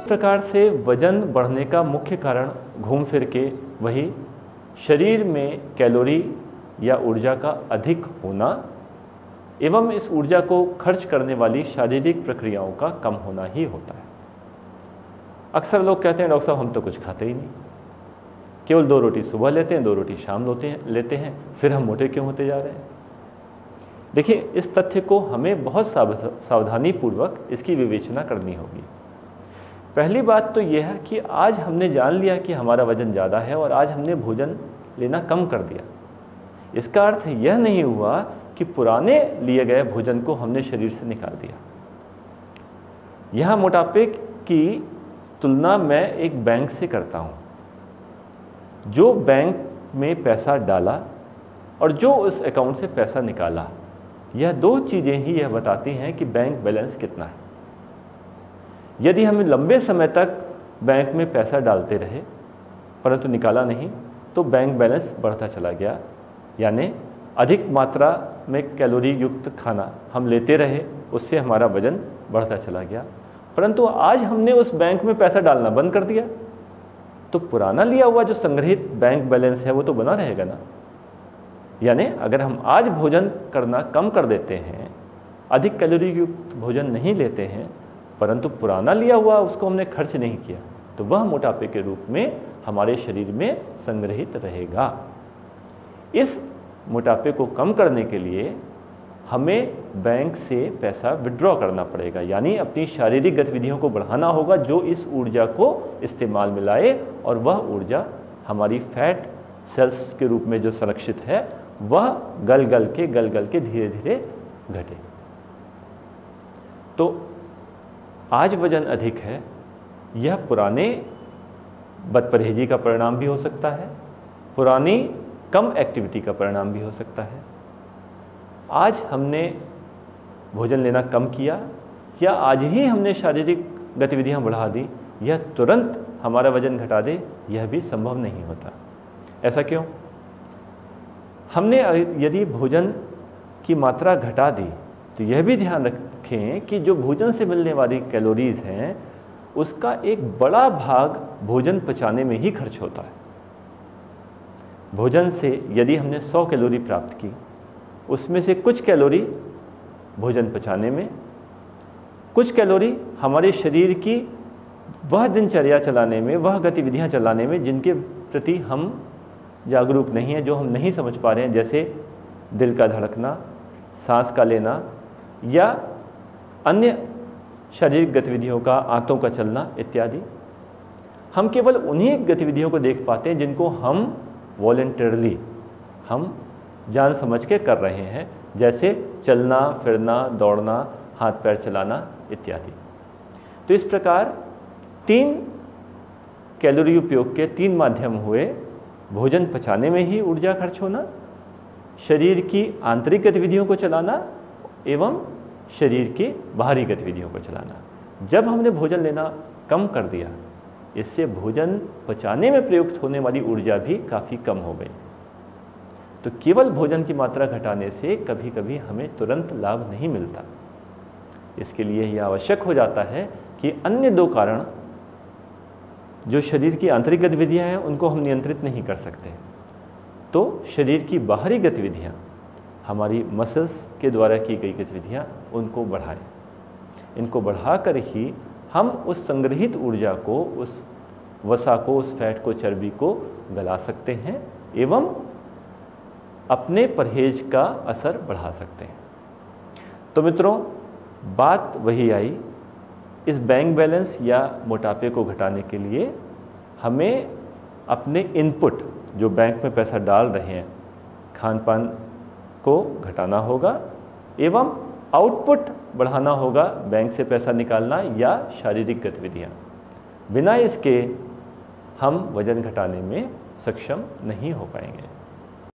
प्रकार से वजन बढ़ने का मुख्य कारण घूम फिर के वही शरीर में कैलोरी या ऊर्जा का अधिक होना एवं इस ऊर्जा को खर्च करने वाली शारीरिक प्रक्रियाओं का कम होना ही होता है। अक्सर लोग कहते हैं डॉक्टर साहब हम तो कुछ खाते ही नहीं, केवल 2 रोटी सुबह लेते हैं, 2 रोटी शाम लेते हैं, फिर हम मोटे क्यों होते जा रहे हैं। देखिए, इस तथ्य को हमें बहुत सावधानी पूर्वक इसकी विवेचना करनी होगी। पहली बात तो यह है कि आज हमने जान लिया कि हमारा वजन ज़्यादा है और आज हमने भोजन लेना कम कर दिया। इसका अर्थ यह नहीं हुआ कि पुराने लिए गए भोजन को हमने शरीर से निकाल दिया। यह मोटापे की तुलना मैं एक बैंक से करता हूँ। जो बैंक में पैसा डाला और जो उस अकाउंट से पैसा निकाला, यह 2 चीज़ें ही यह बताती हैं कि बैंक बैलेंस कितना है। यदि हम लंबे समय तक बैंक में पैसा डालते रहे परंतु निकाला नहीं, तो बैंक बैलेंस बढ़ता चला गया, यानी अधिक मात्रा में कैलोरी युक्त खाना हम लेते रहे, उससे हमारा वजन बढ़ता चला गया। परंतु आज हमने उस बैंक में पैसा डालना बंद कर दिया, तो पुराना लिया हुआ जो संग्रहित बैंक बैलेंस है वो तो बना रहेगा ना। यानी अगर हम आज भोजन करना कम कर देते हैं, अधिक कैलोरी युक्त भोजन नहीं लेते हैं, परंतु पुराना लिया हुआ उसको हमने खर्च नहीं किया, तो वह मोटापे के रूप में हमारे शरीर में संग्रहित रहेगा। इस मोटापे को कम करने के लिए हमें बैंक से पैसा विड्रॉ करना पड़ेगा, यानी अपनी शारीरिक गतिविधियों को बढ़ाना होगा जो इस ऊर्जा को इस्तेमाल में लाए और वह ऊर्जा हमारी फैट सेल्स के रूप में जो संरक्षित है वह गल गल के धीरे धीरे घटे। तो आज वजन अधिक है, यह पुराने बदपरहेजी का परिणाम भी हो सकता है, पुरानी कम एक्टिविटी का परिणाम भी हो सकता है। आज हमने भोजन लेना कम किया या आज ही हमने शारीरिक गतिविधियां बढ़ा दी, यह तुरंत हमारा वजन घटा दे, यह भी संभव नहीं होता। ऐसा क्यों? हमने यदि भोजन की मात्रा घटा दी तो यह भी ध्यान रखें कि जो भोजन से मिलने वाली कैलोरीज हैं उसका एक बड़ा भाग भोजन पचाने में ही खर्च होता है। भोजन से यदि हमने 100 कैलोरी प्राप्त की, उसमें से कुछ कैलोरी भोजन पचाने में, कुछ कैलोरी हमारे शरीर की वह दिनचर्या चलाने में, वह गतिविधियां चलाने में जिनके प्रति हम जागरूक नहीं हैं, जो हम नहीं समझ पा रहे हैं, जैसे दिल का धड़कना, सांस का लेना या अन्य शारीरिक गतिविधियों का, आंतों का चलना इत्यादि। हम केवल उन्हीं गतिविधियों को देख पाते हैं जिनको हम वॉलंटरली, हम जान समझ के कर रहे हैं, जैसे चलना फिरना, दौड़ना, हाथ पैर चलाना इत्यादि। तो इस प्रकार 3 कैलोरी उपयोग के 3 माध्यम हुए: भोजन पचाने में ही ऊर्जा खर्च होना, शरीर की आंतरिक गतिविधियों को चलाना एवं शरीर की बाहरी गतिविधियों को चलाना। जब हमने भोजन लेना कम कर दिया, इससे भोजन पचाने में प्रयुक्त होने वाली ऊर्जा भी काफ़ी कम हो गई। तो केवल भोजन की मात्रा घटाने से कभी कभी हमें तुरंत लाभ नहीं मिलता। इसके लिए यह आवश्यक हो जाता है कि अन्य 2 कारण, जो शरीर की आंतरिक गतिविधियां हैं उनको हम नियंत्रित नहीं कर सकते, तो शरीर की बाहरी गतिविधियां, हमारी मसल्स के द्वारा की गई गतिविधियां, उनको बढ़ाएं। इनको बढ़ाकर ही हम उस संग्रहित ऊर्जा को, उस वसा को, उस फैट को, चर्बी को गला सकते हैं एवं अपने परहेज का असर बढ़ा सकते हैं। तो मित्रों, बात वही आई, इस बैंक बैलेंस या मोटापे को घटाने के लिए हमें अपने इनपुट, जो बैंक में पैसा डाल रहे हैं, खान पान को घटाना होगा एवं आउटपुट बढ़ाना होगा, बैंक से पैसा निकालना या शारीरिक गतिविधियां। बिना इसके हम वजन घटाने में सक्षम नहीं हो पाएंगे।